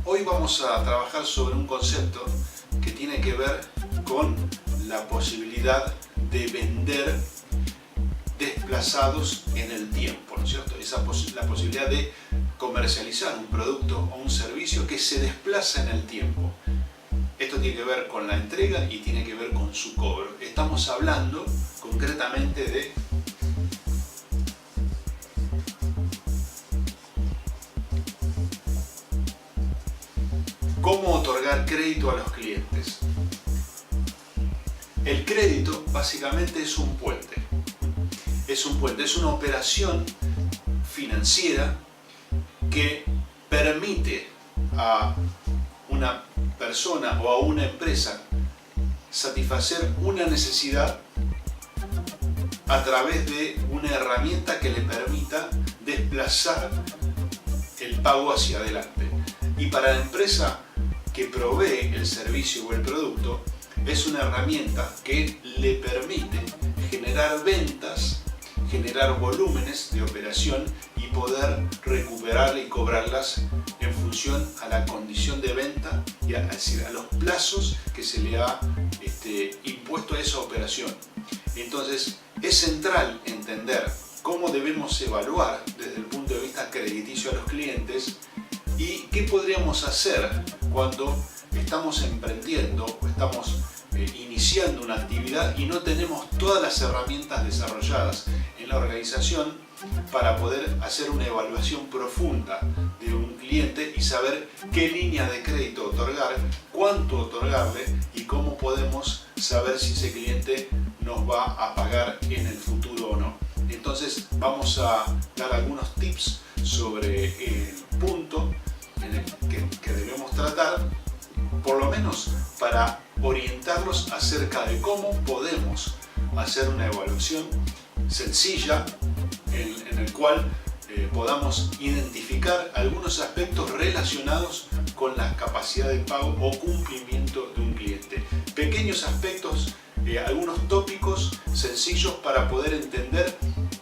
Hoy vamos a trabajar sobre un concepto que tiene que ver con la posibilidad de vender desplazados en el tiempo, ¿no es cierto? La posibilidad de comercializar un producto o un servicio que se desplaza en el tiempo. Esto tiene que ver con la entrega y tiene que ver con su cobro. Estamos hablando concretamente de cómo otorgar crédito a los clientes. El crédito básicamente es un puente. Es una operación financiera que permite a una persona o a una empresa satisfacer una necesidad a través de una herramienta que le permita desplazar el pago hacia adelante. Y para la empresa que provee el servicio o el producto, es una herramienta que le permite generar ventas, generar volúmenes de operación y poder recuperarlas y cobrarlas en función a la condición de venta y es decir, a los plazos que se le ha impuesto a esa operación. Entonces es central entender cómo debemos evaluar desde el punto de vista crediticio a los clientes y qué podríamos hacer cuando estamos emprendiendo o estamos iniciando una actividad y no tenemos todas las herramientas desarrolladas en la organización para poder hacer una evaluación profunda de un cliente y saber qué línea de crédito otorgar, cuánto otorgarle y cómo podemos saber si ese cliente nos va a pagar en el futuro o no. Entonces vamos a dar algunos tips sobre el punto en el que debemos tratar, por lo menos para orientarlos acerca de cómo podemos hacer una evaluación sencilla en el cual podamos identificar algunos aspectos relacionados con la capacidad de pago o cumplimiento de un cliente. Pequeños aspectos, algunos tópicos sencillos para poder entender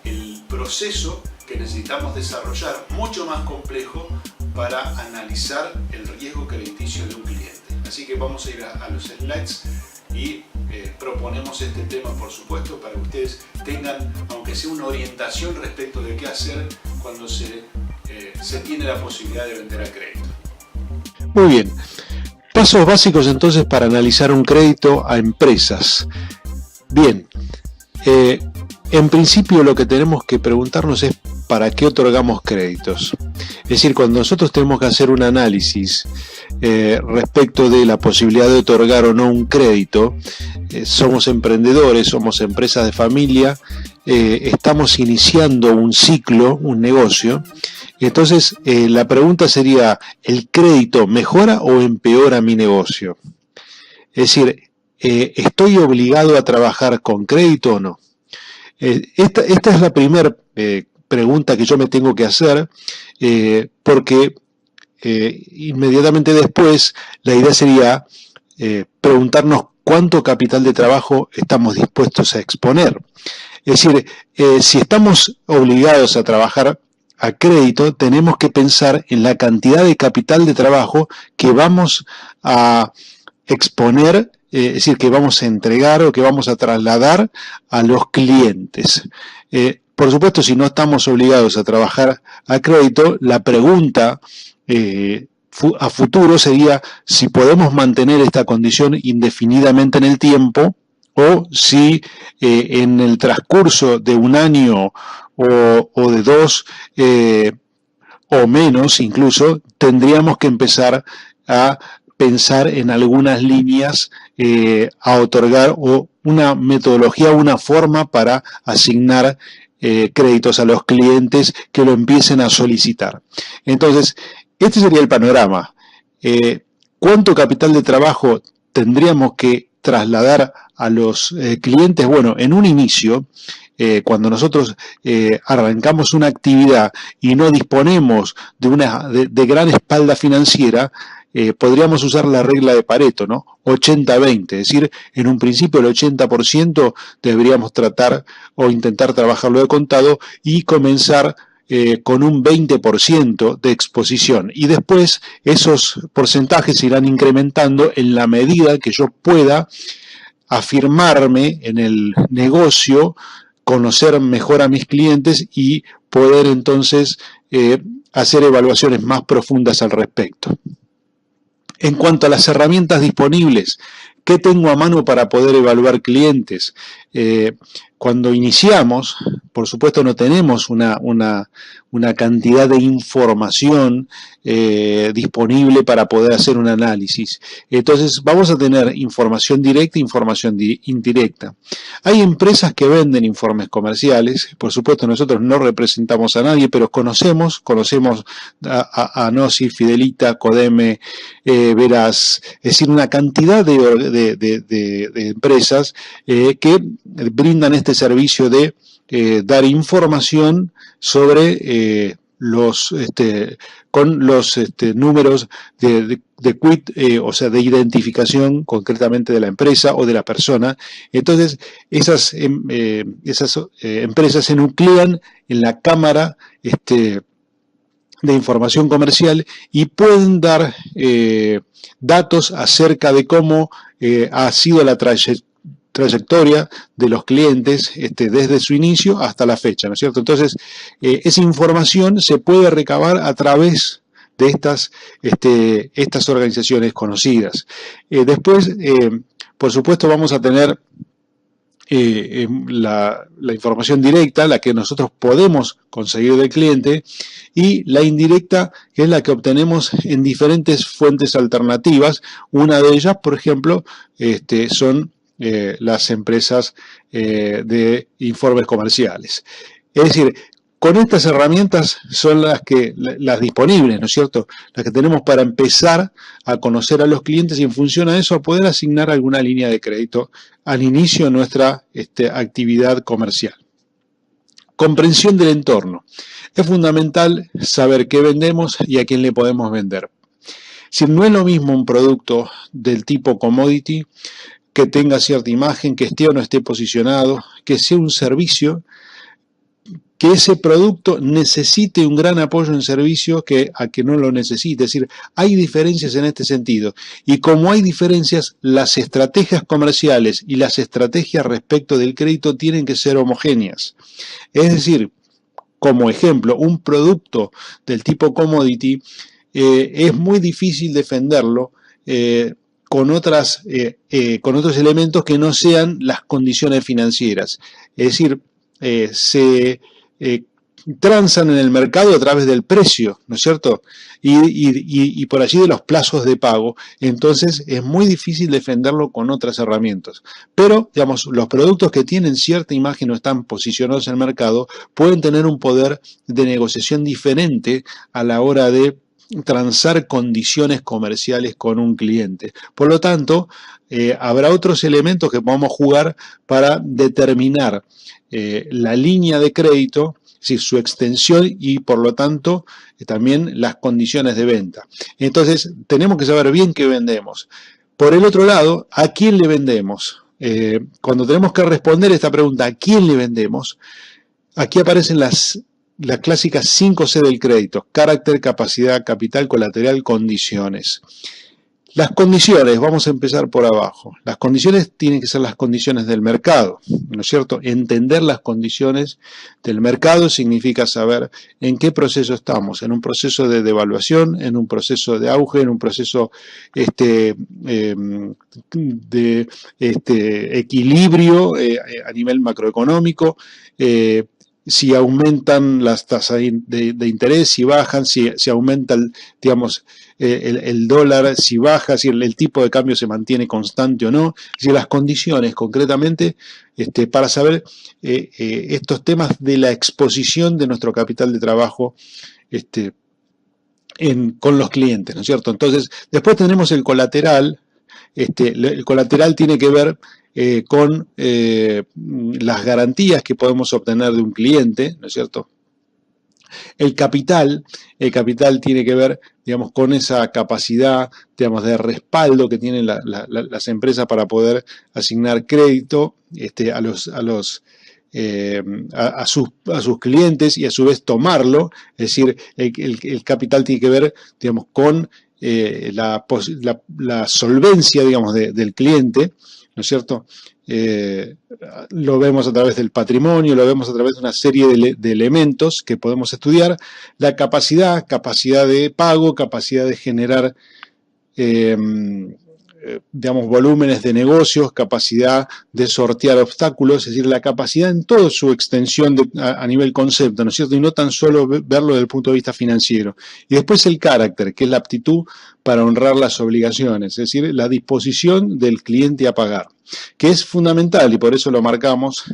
el proceso que necesitamos desarrollar, mucho más complejo, para analizar el riesgo crediticio de un cliente. Así que vamos a ir a los slides y proponemos este tema, por supuesto, para que ustedes tengan, aunque sea una orientación respecto de qué hacer cuando se tiene la posibilidad de vender a crédito. Muy bien. Pasos básicos entonces para analizar un crédito a empresas. Bien, en principio lo que tenemos que preguntarnos es ¿para qué otorgamos créditos? Es decir, cuando nosotros tenemos que hacer un análisis respecto de la posibilidad de otorgar o no un crédito, somos emprendedores, somos empresas de familia, estamos iniciando un ciclo, un negocio. Entonces la pregunta sería, ¿el crédito mejora o empeora mi negocio? Es decir, ¿estoy obligado a trabajar con crédito o no? Esta es la primera pregunta que yo me tengo que hacer, porque inmediatamente después la idea sería preguntarnos cuánto capital de trabajo estamos dispuestos a exponer. Es decir, si estamos obligados a trabajar a crédito, tenemos que pensar en la cantidad de capital de trabajo que vamos a exponer, es decir, que vamos a entregar o que vamos a trasladar a los clientes. Por supuesto, si no estamos obligados a trabajar a crédito, la pregunta a futuro sería si podemos mantener esta condición indefinidamente en el tiempo o si en el transcurso de un año o de dos o menos incluso, tendríamos que empezar a pensar en algunas líneas a otorgar o una metodología, una forma para asignar créditos a los clientes que lo empiecen a solicitar. Entonces, este sería el panorama. ¿Cuánto capital de trabajo tendríamos que trasladar a los clientes? Bueno, en un inicio, cuando nosotros arrancamos una actividad y no disponemos de gran espalda financiera, podríamos usar la regla de Pareto, ¿no? 80-20, es decir, en un principio el 80% deberíamos tratar o intentar trabajarlo de contado y comenzar con un 20% de exposición. Y después esos porcentajes se irán incrementando en la medida que yo pueda afirmarme en el negocio, conocer mejor a mis clientes y poder entonces hacer evaluaciones más profundas al respecto. En cuanto a las herramientas disponibles, ¿qué tengo a mano para poder evaluar clientes? Cuando iniciamos, por supuesto no tenemos una cantidad de información disponible para poder hacer un análisis. Entonces vamos a tener información directa e información indirecta. Hay empresas que venden informes comerciales, por supuesto nosotros no representamos a nadie, pero conocemos a Gnosy, Fidelita, Codeme, Veraz, es decir, una cantidad de empresas que brindan este servicio de dar información sobre con los números de quit, o sea, de identificación concretamente de la empresa o de la persona. Entonces, esas empresas se nuclean en la cámara de información comercial y pueden dar datos acerca de cómo ha sido la trayectoria de los clientes desde su inicio hasta la fecha, ¿no es cierto? Entonces, esa información se puede recabar a través de estas organizaciones conocidas. Después, por supuesto, vamos a tener la información directa, la que nosotros podemos conseguir del cliente, y la indirecta, que es la que obtenemos en diferentes fuentes alternativas. Una de ellas, por ejemplo, son las empresas de informes comerciales. Es decir, con estas herramientas son las disponibles, ¿no es cierto? Las que tenemos para empezar a conocer a los clientes y en función a eso a poder asignar alguna línea de crédito al inicio de nuestra actividad comercial. Comprensión del entorno. Es fundamental saber qué vendemos y a quién le podemos vender. Si no es lo mismo un producto del tipo commodity, que tenga cierta imagen, que esté o no esté posicionado, que sea un servicio, que ese producto necesite un gran apoyo en servicio a que no lo necesite. Es decir, hay diferencias en este sentido. Y como hay diferencias, las estrategias comerciales y las estrategias respecto del crédito tienen que ser homogéneas. Es decir, como ejemplo, un producto del tipo commodity es muy difícil defenderlo con otros elementos que no sean las condiciones financieras. Es decir, se transan en el mercado a través del precio, ¿no es cierto? Y por allí de los plazos de pago. Entonces es muy difícil defenderlo con otras herramientas. Pero, digamos, los productos que tienen cierta imagen o están posicionados en el mercado pueden tener un poder de negociación diferente a la hora de transar condiciones comerciales con un cliente. Por lo tanto, habrá otros elementos que podamos jugar para determinar la línea de crédito, es decir, su extensión y por lo tanto también las condiciones de venta. Entonces, tenemos que saber bien qué vendemos. Por el otro lado, ¿a quién le vendemos? Cuando tenemos que responder esta pregunta, ¿a quién le vendemos? Aquí aparecen las clásicas 5C del crédito: carácter, capacidad, capital, colateral, condiciones. Las condiciones, vamos a empezar por abajo. Las condiciones tienen que ser las condiciones del mercado, ¿no es cierto? Entender las condiciones del mercado significa saber en qué proceso estamos, en un proceso de devaluación, en un proceso de auge, en un proceso de equilibrio a nivel macroeconómico, si aumentan las tasas de interés, si bajan, si aumenta el dólar, si baja, si el tipo de cambio se mantiene constante o no, si las condiciones concretamente para saber estos temas de la exposición de nuestro capital de trabajo con los clientes, ¿no es cierto? Entonces, después tenemos el colateral. El colateral tiene que ver con las garantías que podemos obtener de un cliente, ¿no es cierto? El capital tiene que ver, digamos, con esa capacidad, digamos, de respaldo que tienen las empresas para poder asignar crédito a sus clientes y a su vez tomarlo. Es decir, el capital tiene que ver, digamos, con la solvencia, digamos, del cliente, ¿no es cierto? Lo vemos a través del patrimonio, lo vemos a través de una serie de elementos que podemos estudiar. La capacidad de pago, capacidad de generar, digamos, volúmenes de negocios, capacidad de sortear obstáculos, es decir, la capacidad en toda su extensión a nivel concepto, ¿no es cierto? Y no tan solo verlo desde el punto de vista financiero. Y después el carácter, que es la aptitud para honrar las obligaciones, es decir, la disposición del cliente a pagar, que es fundamental y por eso lo marcamos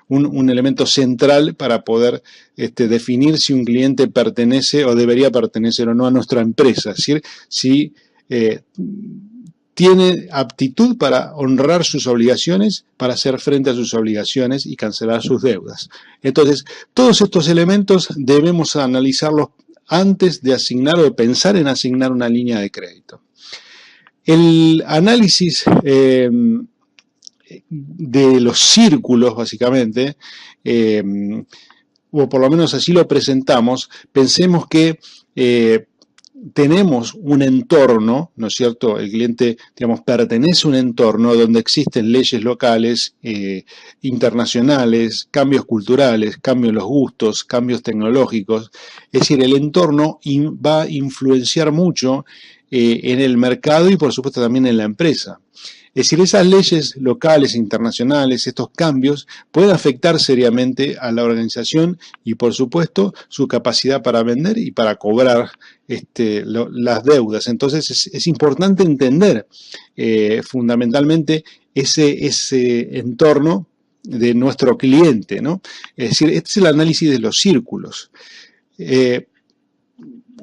un elemento central para poder definir si un cliente pertenece o debería pertenecer o no a nuestra empresa, es decir, si tiene aptitud para honrar sus obligaciones, para hacer frente a sus obligaciones y cancelar sus deudas. Entonces, todos estos elementos debemos analizarlos antes de asignar o de pensar en asignar una línea de crédito. El análisis de los círculos, básicamente, o por lo menos así lo presentamos, pensemos que tenemos un entorno, ¿no es cierto? El cliente, digamos, pertenece a un entorno donde existen leyes locales, internacionales, cambios culturales, cambios en los gustos, cambios tecnológicos. Es decir, el entorno va a influenciar mucho en el mercado y por supuesto también en la empresa. Es decir, esas leyes locales, internacionales, estos cambios pueden afectar seriamente a la organización y, por supuesto, su capacidad para vender y para cobrar las deudas. Entonces, es importante entender fundamentalmente ese entorno de nuestro cliente, ¿no? Es decir, este es el análisis de los círculos.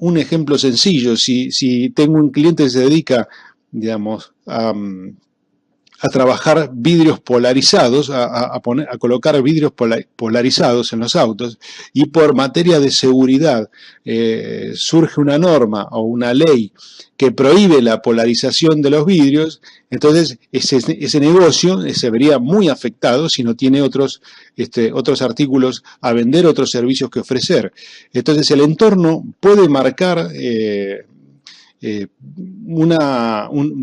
Un ejemplo sencillo, si tengo un cliente que se dedica, digamos, a trabajar vidrios polarizados, a colocar vidrios polarizados en los autos, y por materia de seguridad surge una norma o una ley que prohíbe la polarización de los vidrios, entonces ese negocio se vería muy afectado si no tiene otros artículos a vender, otros servicios que ofrecer. Entonces el entorno puede marcar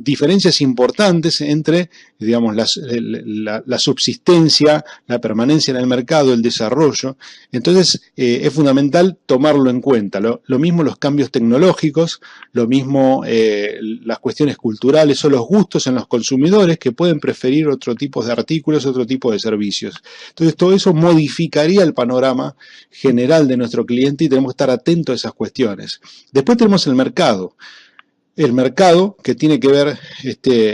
diferencias importantes entre, digamos, la subsistencia, la permanencia en el mercado, el desarrollo. Entonces, es fundamental tomarlo en cuenta. Lo mismo los cambios tecnológicos, lo mismo las cuestiones culturales o los gustos en los consumidores que pueden preferir otro tipo de artículos, otro tipo de servicios. Entonces, todo eso modificaría el panorama general de nuestro cliente y tenemos que estar atentos a esas cuestiones. Después tenemos el mercado. El mercado, que tiene que ver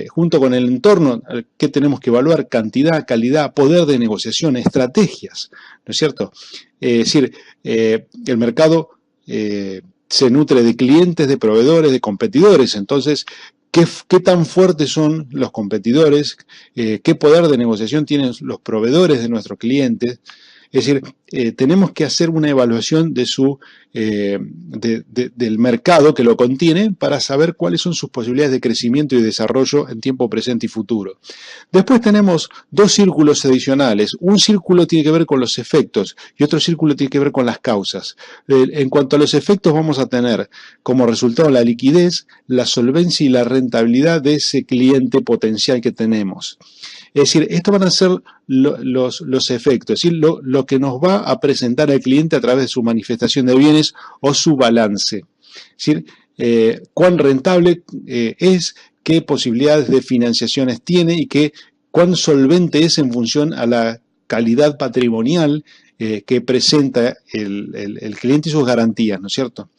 junto con el entorno, que tenemos que evaluar: cantidad, calidad, poder de negociación, estrategias, ¿no es cierto? Es decir, el mercado se nutre de clientes, de proveedores, de competidores. Entonces, ¿qué tan fuertes son los competidores? ¿Qué poder de negociación tienen los proveedores de nuestros clientes? Es decir, tenemos que hacer una evaluación de del mercado que lo contiene para saber cuáles son sus posibilidades de crecimiento y desarrollo en tiempo presente y futuro. Después tenemos dos círculos adicionales. Un círculo tiene que ver con los efectos y otro círculo tiene que ver con las causas. En cuanto a los efectos, vamos a tener como resultado la liquidez, la solvencia y la rentabilidad de ese cliente potencial que tenemos. Es decir, estos van a ser los efectos, es decir, lo que nos va a presentar el cliente a través de su manifestación de bienes o su balance. Es decir, cuán rentable es, qué posibilidades de financiaciones tiene y cuán solvente es en función a la calidad patrimonial que presenta el cliente y sus garantías, ¿no es cierto?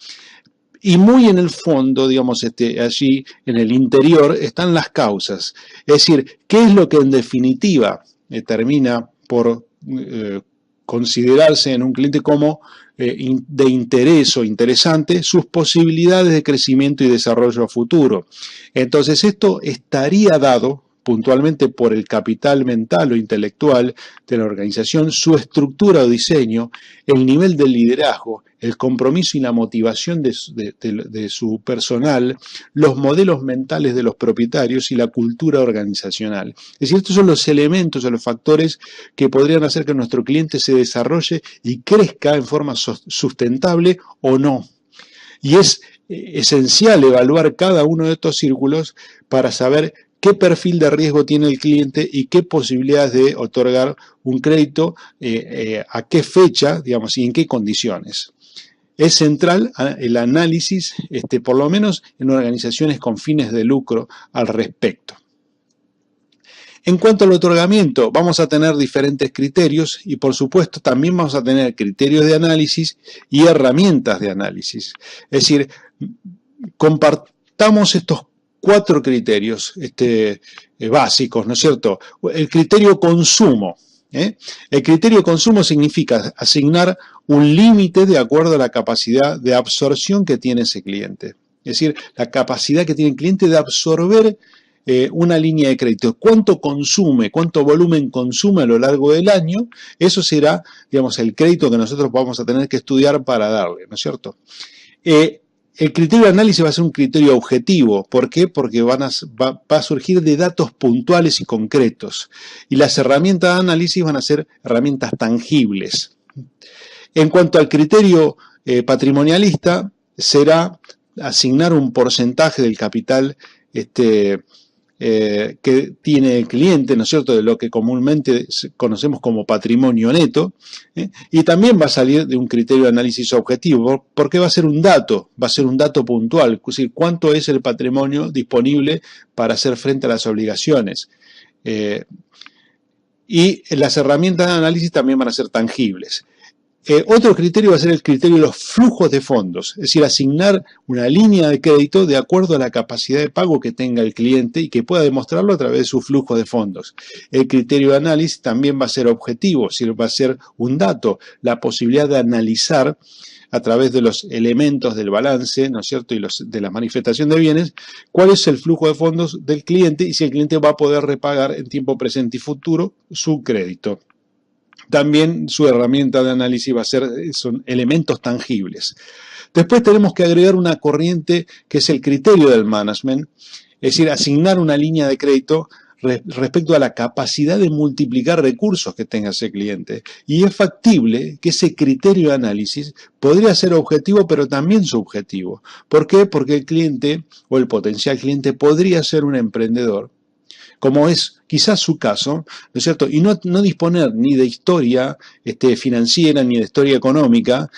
Y muy en el fondo, digamos, allí en el interior están las causas. Es decir, ¿qué es lo que en definitiva termina por considerarse en un cliente como de interés o interesante? Sus posibilidades de crecimiento y desarrollo a futuro. Entonces, esto estaría dado puntualmente por el capital mental o intelectual de la organización, su estructura o diseño, el nivel de liderazgo, el compromiso y la motivación de su personal, los modelos mentales de los propietarios y la cultura organizacional. Es decir, estos son los elementos o los factores que podrían hacer que nuestro cliente se desarrolle y crezca en forma sustentable o no. Y es esencial evaluar cada uno de estos círculos para saber qué perfil de riesgo tiene el cliente y qué posibilidades de otorgar un crédito, a qué fecha, digamos, y en qué condiciones. Es central el análisis, por lo menos en organizaciones con fines de lucro al respecto. En cuanto al otorgamiento, vamos a tener diferentes criterios y por supuesto también vamos a tener criterios de análisis y herramientas de análisis. Es decir, compartamos estos 4 criterios básicos, ¿no es cierto? El criterio consumo. El criterio consumo significa asignar un límite de acuerdo a la capacidad de absorción que tiene ese cliente. Es decir, la capacidad que tiene el cliente de absorber una línea de crédito. ¿Cuánto consume? ¿Cuánto volumen consume a lo largo del año? Eso será, digamos, el crédito que nosotros vamos a tener que estudiar para darle, ¿no es cierto? El criterio de análisis va a ser un criterio objetivo. ¿Por qué? Porque va a surgir de datos puntuales y concretos. Y las herramientas de análisis van a ser herramientas tangibles. En cuanto al criterio patrimonialista, será asignar un porcentaje del capital que tiene el cliente, ¿no es cierto?, de lo que comúnmente conocemos como patrimonio neto, y también va a salir de un criterio de análisis objetivo, porque va a ser un dato puntual, es decir, cuánto es el patrimonio disponible para hacer frente a las obligaciones. Y las herramientas de análisis también van a ser tangibles. Otro criterio va a ser el criterio de los flujos de fondos, es decir, asignar una línea de crédito de acuerdo a la capacidad de pago que tenga el cliente y que pueda demostrarlo a través de su flujo de fondos. El criterio de análisis también va a ser objetivo, es decir, va a ser un dato, la posibilidad de analizar a través de los elementos del balance, ¿no es cierto?, y de la manifestación de bienes, cuál es el flujo de fondos del cliente y si el cliente va a poder repagar en tiempo presente y futuro su crédito. También su herramienta de análisis son elementos tangibles. Después tenemos que agregar una corriente que es el criterio del management, es decir, asignar una línea de crédito respecto a la capacidad de multiplicar recursos que tenga ese cliente. Y es factible que ese criterio de análisis podría ser objetivo, pero también subjetivo. ¿Por qué? Porque el cliente o el potencial cliente podría ser un emprendedor, como es quizás su caso, ¿no es cierto? Y no disponer ni de historia financiera ni de historia económica,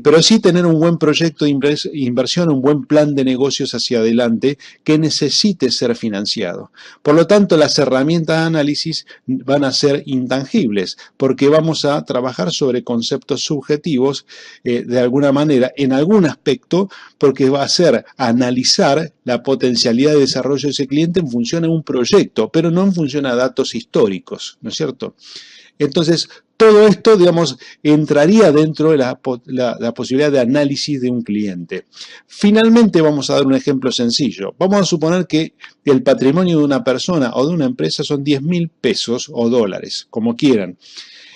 pero sí tener un buen proyecto de inversión, un buen plan de negocios hacia adelante que necesite ser financiado. Por lo tanto, las herramientas de análisis van a ser intangibles, porque vamos a trabajar sobre conceptos subjetivos de alguna manera, en algún aspecto, porque va a ser analizar la potencialidad de desarrollo de ese cliente en función de un proyecto, pero no en función a datos históricos, ¿no es cierto? Entonces, todo esto, digamos, entraría dentro de la posibilidad de análisis de un cliente. Finalmente, vamos a dar un ejemplo sencillo. Vamos a suponer que el patrimonio de una persona o de una empresa son 10.000 pesos o dólares, como quieran.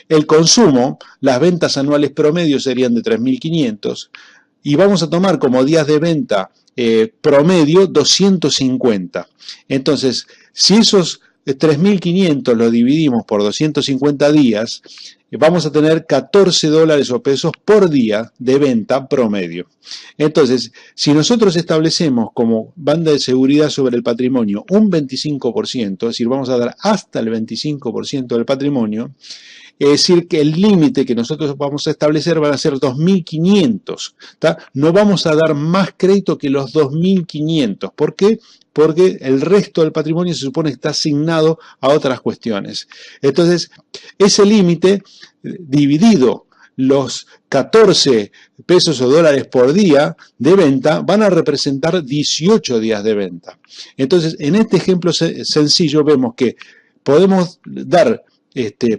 El consumo, las ventas anuales promedio serían de 3.500 y vamos a tomar como días de venta promedio 250. Entonces, si esos 3.500 lo dividimos por 250 días, vamos a tener 14 dólares o pesos por día de venta promedio. Entonces, si nosotros establecemos como banda de seguridad sobre el patrimonio un 25%, es decir, vamos a dar hasta el 25% del patrimonio, es decir, que el límite que nosotros vamos a establecer van a ser 2.500. No vamos a dar más crédito que los 2.500. ¿Por qué? Porque el resto del patrimonio se supone que está asignado a otras cuestiones. Entonces, ese límite dividido los 14 pesos o dólares por día de venta van a representar 18 días de venta. Entonces, en este ejemplo sencillo vemos que podemos dar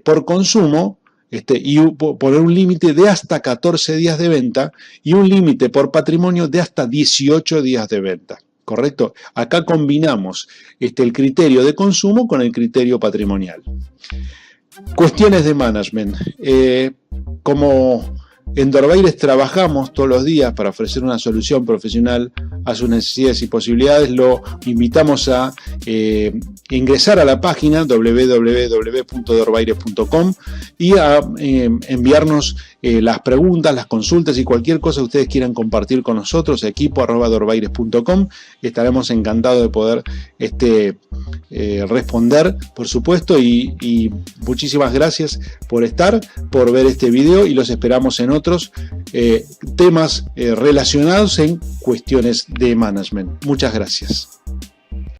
por consumo y poner un límite de hasta 14 días de venta y un límite por patrimonio de hasta 18 días de venta. ¿correcto? Acá combinamos el criterio de consumo con el criterio patrimonial. Cuestiones de management. Como en Dorvaires trabajamos todos los días para ofrecer una solución profesional a sus necesidades y posibilidades, lo invitamos a ingresar a la página www.dorvaires.com y a enviarnos las preguntas, las consultas y cualquier cosa que ustedes quieran compartir con nosotros, equipo@dorvaires.com. Estaremos encantados de poder responder, por supuesto, y muchísimas gracias por estar, por ver este video, y los esperamos en otros temas relacionados en cuestiones de management. Muchas gracias.